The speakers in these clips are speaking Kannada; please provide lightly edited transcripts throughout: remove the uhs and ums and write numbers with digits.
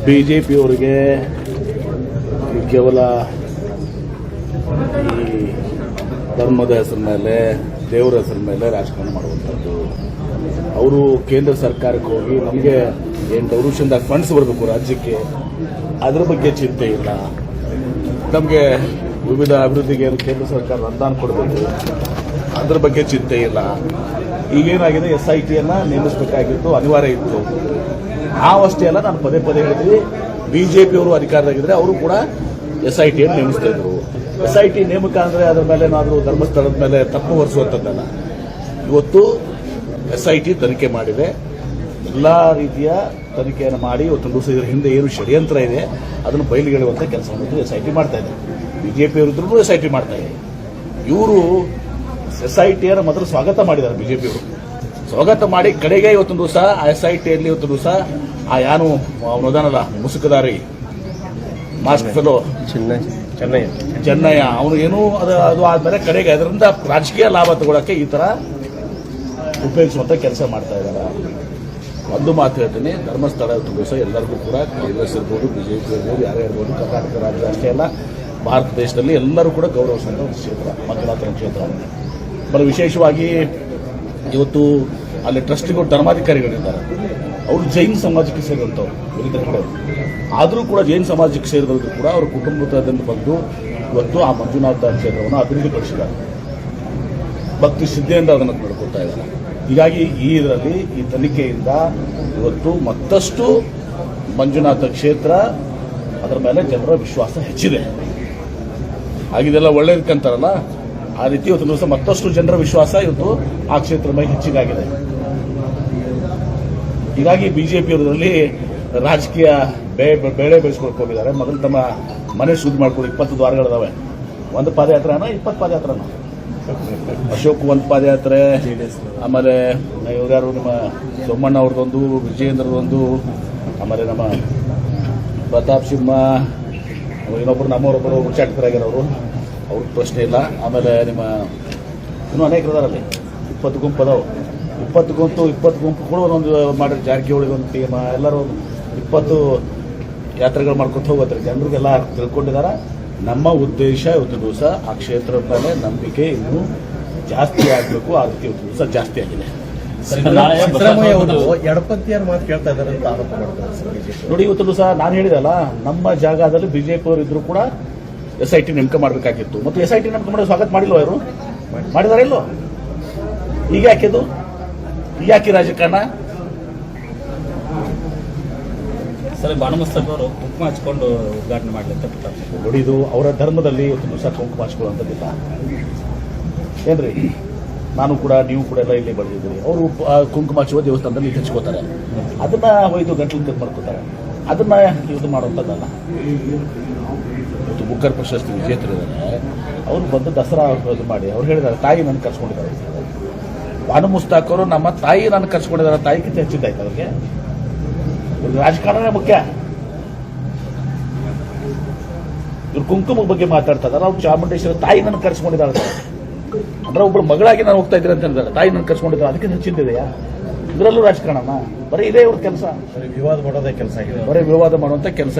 ಬಿಜೆಪಿಯವರಿಗೆ ಕೇವಲ ಈ ಧರ್ಮದ ಹೆಸರ ಮೇಲೆ, ದೇವರ ಹೆಸರ ಮೇಲೆ ರಾಜಕಾರಣ ಮಾಡುವಂಥದ್ದು. ಅವರು ಕೇಂದ್ರ ಸರ್ಕಾರಕ್ಕೆ ಹೋಗಿ ನಮಗೆ 8 ವರ್ಷದಿಂದ ಫಂಡ್ಸ್ ಬರಬೇಕು ರಾಜ್ಯಕ್ಕೆ, ಅದರ ಬಗ್ಗೆ ಚಿಂತೆ ಇಲ್ಲ. ನಮಗೆ ವಿವಿಧ ಅಭಿವೃದ್ಧಿಗೆ ಕೇಂದ್ರ ಸರ್ಕಾರ ಅನುದಾನ ಕೊಡಬೇಕು, ಅದರ ಬಗ್ಗೆ ಚಿಂತೆ ಇಲ್ಲ. ಈಗೇನಾಗಿದೆ, SITಯನ್ನು ನೇಮಿಸಬೇಕಾಗಿತ್ತು, ಅನಿವಾರ್ಯ ಇತ್ತು. ನಾವಷ್ಟೇ ಅಲ್ಲ, ನಾನು ಪದೇ ಪದೇ ಹೇಳಿದ್ವಿ, ಬಿಜೆಪಿಯವರು ಅಧಿಕಾರದಾಗಿದ್ದರೆ ಅವರು ಕೂಡ SITಯನ್ನು ನೇಮಿಸ್ತಾ ಇದ್ರು. SIT ನೇಮಕ ಅಂದರೆ ಅದರ ಮೇಲೆ ಏನಾದರೂ ಧರ್ಮಸ್ಥಳದ ಮೇಲೆ ತಪ್ಪು ಹೊರಿಸುವಂಥದ್ದಲ್ಲ. ಇವತ್ತು SIT ತನಿಖೆ ಮಾಡಿದೆ, ಎಲ್ಲ ರೀತಿಯ ತನಿಖೆಯನ್ನು ಮಾಡಿ ಇವತ್ತೊಂದು ದಿವಸ ಇದರ ಹಿಂದೆ ಏನು ಷಡ್ಯಂತ್ರ ಇದೆ ಅದನ್ನು ಬಯಲಿಗೆಳುವಂಥ ಕೆಲಸವನ್ನು SIT ಮಾಡ್ತಾ ಇದೆ. ಬಿಜೆಪಿಯವರಿದ್ರೂ SIT ಮಾಡ್ತಾ ಇದೆ. ಇವರು SITಯನ್ನು ಮೊದಲು ಸ್ವಾಗತ ಮಾಡಿದ್ದಾರೆ. ಬಿಜೆಪಿಯವರು ಸ್ವಾಗತ ಮಾಡಿ ಕಡೆಗೆ ಇವತ್ತೊಂದು ದಿವಸ SITಯಲ್ಲಿ ಇವತ್ತೊಂದು ದಿವಸ ಆ ಯಾನು ಅವನದಾನಲ್ಲ ಮುಸುಕದಾರಿ ಮಾಸ್ಕ್ ಫೆಲೋ ಚೆನ್ನಯ್ಯ ಅವನು ಏನು ಅದು ಆದ್ಮೇಲೆ ಕಡೆಗೆ ಅದರಿಂದ ರಾಜಕೀಯ ಲಾಭ ತಗೊಳ್ಳೋಕೆ ಈ ತರ ಉಪಯೋಗಿಸುವಂತ ಕೆಲಸ ಮಾಡ್ತಾ ಇದ್ದಾರೆ. ಒಂದು ಮಾತು ಹೇಳ್ತೀನಿ, ಧರ್ಮಸ್ಥಳ ದಿವಸ ಎಲ್ಲರಿಗೂ ಕೂಡ ಕಾಂಗ್ರೆಸ್ ಇರ್ಬೋದು, ಬಿಜೆಪಿ ಇರ್ಬೋದು, ಯಾರೇ ಇರ್ಬೋದು, ಕರ್ನಾಟಕ ರಾಜ್ಯ ಅಷ್ಟೇ ಅಲ್ಲ ಭಾರತ ದೇಶದಲ್ಲಿ ಎಲ್ಲರೂ ಕೂಡ ಗೌರವಿಸುವಂತ ಒಂದು ಕ್ಷೇತ್ರ ಮಂಜುನಾಥನ ಕ್ಷೇತ್ರ. ಬರೀ ವಿಶೇಷವಾಗಿ ಇವತ್ತು ಅಲ್ಲಿ ಟ್ರಸ್ಟಿಗಳು ಧರ್ಮಾಧಿಕಾರಿಗಳಿದ್ದಾರೆ, ಅವರು ಜೈನ್ ಸಮಾಜಕ್ಕೆ ಸೇರಿದಂಥವ್ರು ವಿವಿಧ ಕಡೆ. ಆದರೂ ಕೂಡ ಜೈನ್ ಸಮಾಜಕ್ಕೆ ಸೇರಿದವರು ಕೂಡ ಅವರ ಕುಟುಂಬದಿಂದ ಬಂದು ಇವತ್ತು ಆ ಮಂಜುನಾಥ ಕ್ಷೇತ್ರವನ್ನು ಅಭಿವೃದ್ಧಿಪಡಿಸಿದ್ದಾರೆ. ಭಕ್ತಿ ಶ್ರದ್ಧೆಯಿಂದ ಅದನ್ನು ನಡ್ಕೊಳ್ತಾ ಇದ್ದಾರೆ. ಹೀಗಾಗಿ ಈ ಇದರಲ್ಲಿ ಈ ತನಿಖೆಯಿಂದ ಇವತ್ತು ಮತ್ತಷ್ಟು ಮಂಜುನಾಥ ಕ್ಷೇತ್ರ ಅದರ ಮೇಲೆ ಜನರ ವಿಶ್ವಾಸ ಹೆಚ್ಚಿದೆ. ಆಗಿದೆಲ್ಲ ಒಳ್ಳೇದಕ್ಕಂತಾರಲ್ಲ, ಆ ರೀತಿ ಇವತ್ತು ದಿವಸ ಮತ್ತಷ್ಟು ಜನರ ವಿಶ್ವಾಸ ಇವತ್ತು ಆ ಕ್ಷೇತ್ರದ ಮೇಲೆ ಹೆಚ್ಚಿಗಾಗಿದೆ. ಹೀಗಾಗಿ ಬಿಜೆಪಿಯವರಲ್ಲಿ ರಾಜಕೀಯ ಬೇಳೆ ಬೇಯಿಸ್ಕೊಳಕ್ ಹೋಗಿದ್ದಾರೆ. ಮೊದಲು ತಮ್ಮ ಮನೆ ಶುದ್ಧ ಮಾಡ್ಕೊಂಡು 20 ದ್ವಾರಗಳಿದಾವೆ. ಒಂದು ಪಾದಯಾತ್ರೆನ 20 ಪಾದಯಾತ್ರೆನ ಅಶೋಕ್ ಒಂದು ಪಾದಯಾತ್ರೆ, ಆಮೇಲೆ ಇವ್ಯಾರು ನಮ್ಮ ಸೋಮಣ್ಣ ಅವ್ರದ್ದೊಂದು, ವಿಜಯೇಂದ್ರದೊಂದು, ಆಮೇಲೆ ನಮ್ಮ ಪ್ರತಾಪ್ ಸಿಂಹ, ಇನ್ನೊಬ್ಬರು ನಮ್ಮವರೊಬ್ಬರು ಉಚ್ಚಾಟಕರಾಗಿರೋರು, ಅವ್ರ ಪ್ರಶ್ನೆ ಇಲ್ಲ. ಆಮೇಲೆ ನಿಮ್ಮ ಇನ್ನೂ ಅನೇಕರದಾರಲ್ಲಿ 20 ಗುಂಪು ಅದಾವೆ. 20 ಗುಂಪು ಕೂಡ ಒಂದೊಂದು ಮಾಡಿದ್ರೆ ಜಾರಕಿಹೊಳಿ ಒಂದು ಟೀಮ್, ಎಲ್ಲರೂ 20 ಯಾತ್ರೆಗಳು ಮಾಡ್ಕೊತ ಹೋಗುತ್ತೆ. ಜನರಿಗೆಲ್ಲ ತಿಳ್ಕೊಂಡಿದ್ದಾರೆ. ನಮ್ಮ ಉದ್ದೇಶ ಇವತ್ತು ದಿವಸ ಆ ಕ್ಷೇತ್ರದ ಮೇಲೆ ನಂಬಿಕೆ ಇನ್ನೂ ಜಾಸ್ತಿ ಆಗಬೇಕು. ಆ ರೀತಿ ಇವತ್ತು ದಿವಸ ಜಾಸ್ತಿ ಆಗಿದೆ. ಎಡಪಂಥೀಯರ ಮಾತು ಕೇಳ್ತಾ ಇದ್ದಾರೆ ಅಂತ ಆರೋಪ ಮಾಡ್ತಾರೆ. ನೋಡಿ, ಇವತ್ತು ದಿವಸ ನಾನು ಹೇಳಿದಲ್ಲ, ನಮ್ಮ ಜಾಗದಲ್ಲಿ ಬಿಜೆಪಿ ಅವರು ಇದ್ರು ಕೂಡ SIT ನೇಮಕ ಮಾಡಬೇಕಾಗಿತ್ತು. ಮತ್ತು SIT ನೇಮಕ ಮಾಡೋ ಸ್ವಾಗತ ಮಾಡಿಲ್ವ? ಅವರು ಮಾಡಿದಾರೆ ಇಲ್ಲೋ? ಈಗ ಯಾಕೆದು? ಯಾಕೆ ರಾಜಕಾರಣ? ಸರ್, ಬಾಣಮಸ್ತಕ್ ಅವರು ಕುಂಕುಮ ಹಚ್ಕೊಂಡು ಉದ್ಘಾಟನೆ ಮಾಡಲಿ. ನೋಡಿ, ಇದು ಅವರ ಧರ್ಮದಲ್ಲಿ ಇವತ್ತು ದಿವಸ ಕುಂಕುಮ ಹಚ್ಕೊಳ್ಳುವಂಥದ್ದಿಲ್ಲ ಏನ್ರಿ? ನಾನು ಕೂಡ, ನೀವು ಕೂಡ ಎಲ್ಲ ಇಲ್ಲಿ ಬೆಳೆದಿದ್ದೀರಿ. ಅವರು ಕುಂಕುಮ ಹಚ್ಚುವ ದೇವಸ್ಥಾನದಲ್ಲಿ ಹಚ್ಕೋತಾರೆ, ಅದನ್ನ ಒಯ್ದು ಗಂಟಲು ಕಟ್ ಮಾಡ್ಕೋತಾರೆ. ಅದನ್ನ ಇದು ಮಾಡುವಂಥದ್ದಲ್ಲ. ಇವತ್ತು ಬುಕ್ಕರ್ ಪ್ರಶಸ್ತಿ ವಿಜೇತರಿದ್ದಾರೆ, ಅವ್ರು ಬಂದು ದಸರಾ ಇದು ಮಾಡಿ ಅವ್ರು ಹೇಳಿದ್ದಾರೆ, ತಾಯಿ ನನ್ನ ಕರ್ಸ್ಕೊಂಡಿದ್ದಾರೆ. ಬಾನು ಮುಸ್ತಾಕ್ ಅವರು ನಮ್ಮ ತಾಯಿ ನನ್ನ ಕರ್ಸ್ಕೊಂಡಿದ್ದಾರೆ. ತಾಯಿಗಿಂತ ಹೆಚ್ಚಿದ್ದಾಯ್ತು ಅವ್ರಿಗೆ. ರಾಜಕಾರಣನೇ ಮುಖ್ಯ. ಇವ್ರು ಕುಂಕುಮ ಬಗ್ಗೆ ಮಾತಾಡ್ತಾ ಇದ್ದಾರೆ. ಅವ್ರು ಚಾಮುಂಡೇಶ್ವರಿ ತಾಯಿ ನನ್ನ ಕರ್ಸ್ಕೊಂಡಿದ್ದಾರೆ ಅಂದ್ರೆ ಒಬ್ಬರು ಮಗಳಾಗಿ ನಾನು ಹೋಗ್ತಾ ಇದ್ದೀನಿ ಅಂತ ಹೇಳಿದ್ದಾರೆ. ತಾಯಿ ನನ್ನ ಕರ್ಸ್ಕೊಂಡಿದ್ದಾರೆ, ಅದಕ್ಕೆ ಹೆಚ್ಚಿದೆಯಾ? ಇದರಲ್ಲೂ ರಾಜಕಾರಣನ? ಬರೀ ಇದೇ ಇವ್ರ ಕೆಲಸ, ವಿವಾದ ಮಾಡೋದೇ ಕೆಲಸ ಆಗಿದೆ. ಬರೀ ವಿವಾದ ಮಾಡುವಂತ ಕೆಲಸ.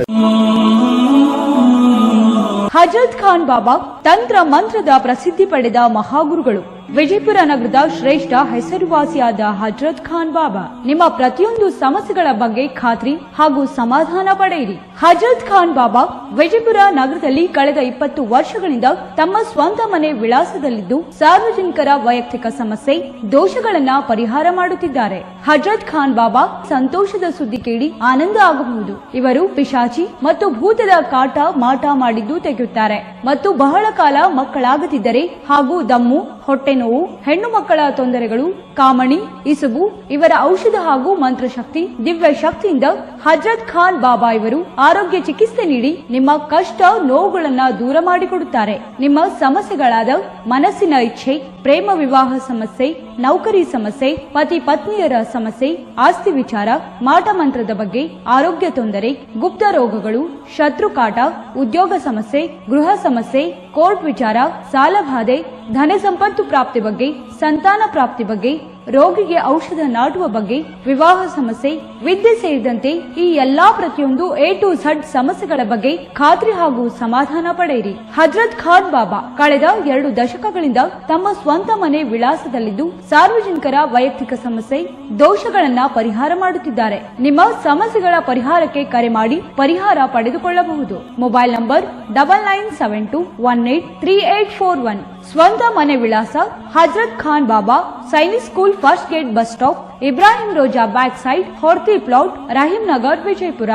ಹಜರತ್ ಖಾನ್ ಬಾಬಾ ತಂತ್ರ ಮಂತ್ರದ ಪ್ರಸಿದ್ಧಿ ಪಡೆದ ಮಹಾಗುರುಗಳು. ವಿಜಯಪುರ ನಗರದ ಶ್ರೇಷ್ಠ ಹೆಸರುವಾಸಿಯಾದ ಹಜರತ್ ಖಾನ್ ಬಾಬಾ ನಿಮ್ಮ ಪ್ರತಿಯೊಂದು ಸಮಸ್ಯೆಗಳ ಬಗ್ಗೆ ಖಾತ್ರಿ ಹಾಗೂ ಸಮಾಧಾನ ಪಡೆಯಿರಿ. ಹಜರತ್ ಖಾನ್ ಬಾಬಾ ವಿಜಯಪುರ ನಗರದಲ್ಲಿ ಕಳೆದ 20 ವರ್ಷಗಳಿಂದ ತಮ್ಮ ಸ್ವಂತ ಮನೆ ವಿಳಾಸದಲ್ಲಿದ್ದು ಸಾರ್ವಜನಿಕರ ವೈಯಕ್ತಿಕ ಸಮಸ್ಯೆ, ದೋಷಗಳನ್ನ ಪರಿಹಾರ ಮಾಡುತ್ತಿದ್ದಾರೆ. ಹಜರತ್ ಖಾನ್ ಬಾಬಾ ಸಂತೋಷದ ಸುದ್ದಿ ಕೇಳಿ ಆನಂದ ಆಗಬಹುದು. ಇವರು ಪಿಶಾಚಿ ಮತ್ತು ಭೂತದ ಕಾಟ ಮಾಟ ಮಾಡಿದ್ದು ತೆಗೆಯುತ್ತಾರೆ ಮತ್ತು ಬಹಳ ಕಾಲ ಮಕ್ಕಳಾಗದಿದ್ದರೆ ಹಾಗೂ ದಮ್ಮು, ಹೊಟ್ಟೆ ನೋವು, ಹೆಣ್ಣು ಮಕ್ಕಳ ತೊಂದರೆಗಳು, ಕಾಮಣಿ, ಇಸುಬು ಇವರ ಔಷಧ ಹಾಗೂ ಮಂತ್ರಶಕ್ತಿ, ದಿವ್ಯ ಶಕ್ತಿಯಿಂದ ಹಜರತ್ ಖಾನ್ ಬಾಬಾ ಇವರು ಆರೋಗ್ಯ ಚಿಕಿತ್ಸೆ ನೀಡಿ ನಿಮ್ಮ ಕಷ್ಟ ನೋವುಗಳನ್ನ ದೂರ ಮಾಡಿಕೊಡುತ್ತಾರೆ. ನಿಮ್ಮ ಸಮಸ್ಯೆಗಳಾದ ಮನಸ್ಸಿನ ಇಚ್ಛೆ, ಪ್ರೇಮ ವಿವಾಹ ಸಮಸ್ಯೆ, ನೌಕರಿ ಸಮಸ್ಯೆ, ಪತಿ ಪತ್ನಿಯರ ಸಮಸ್ಯೆ, ಆಸ್ತಿ ವಿಚಾರ, ಮಾಟ ಮಂತ್ರದ ಬಗ್ಗೆ, ಆರೋಗ್ಯ ತೊಂದರೆ, ಗುಪ್ತ ರೋಗಗಳು, ಶತ್ರುಕಾಟ, ಉದ್ಯೋಗ ಸಮಸ್ಯೆ, ಗೃಹ ಸಮಸ್ಯೆ, ಕೋರ್ಟ್ ವಿಚಾರ, ಸಾಲಬಾಧೆ, ಧನ ಸಂಪತ್ತು ಪ್ರಾಪ್ತಿ ಬಗ್ಗೆ, ಸಂತಾನ ಪ್ರಾಪ್ತಿ ಬಗ್ಗೆ, ರೋಗಿಗೆ ಔಷಧ ನಾಟುವ ಬಗ್ಗೆ, ವಿವಾಹ ಸಮಸ್ಯೆ, ವಿದ್ಯೆ ಸೇರಿದಂತೆ ಈ ಎಲ್ಲಾ ಪ್ರತಿಯೊಂದು A to Z ಸಮಸ್ಯೆಗಳ ಬಗ್ಗೆ ಖಾತ್ರಿ ಹಾಗೂ ಸಮಾಧಾನ ಪಡೆಯಿರಿ. ಹಜರತ್ ಖಾನ್ ಬಾಬಾ ಕಳೆದ 2 ದಶಕಗಳಿಂದ ತಮ್ಮ ಸ್ವಂತ ಮನೆ ವಿಳಾಸದಲ್ಲಿದ್ದು ಸಾರ್ವಜನಿಕರ ವೈಯಕ್ತಿಕ ಸಮಸ್ಯೆ, ದೋಷಗಳನ್ನ ಪರಿಹಾರ ಮಾಡುತ್ತಿದ್ದಾರೆ. ನಿಮ್ಮ ಸಮಸ್ಯೆಗಳ ಪರಿಹಾರಕ್ಕೆ ಕರೆ ಮಾಡಿ ಪರಿಹಾರ ಪಡೆದುಕೊಳ್ಳಬಹುದು. Mobile number 9972183841. ಸ್ವಂತ ಮನೆ ವಿಳಾಸ Hazrat Khan Baba, Sainik school, first gate, bus stop, Ibrahim Roza back side, Horti plot, Rahim Nagar, Vijayapura.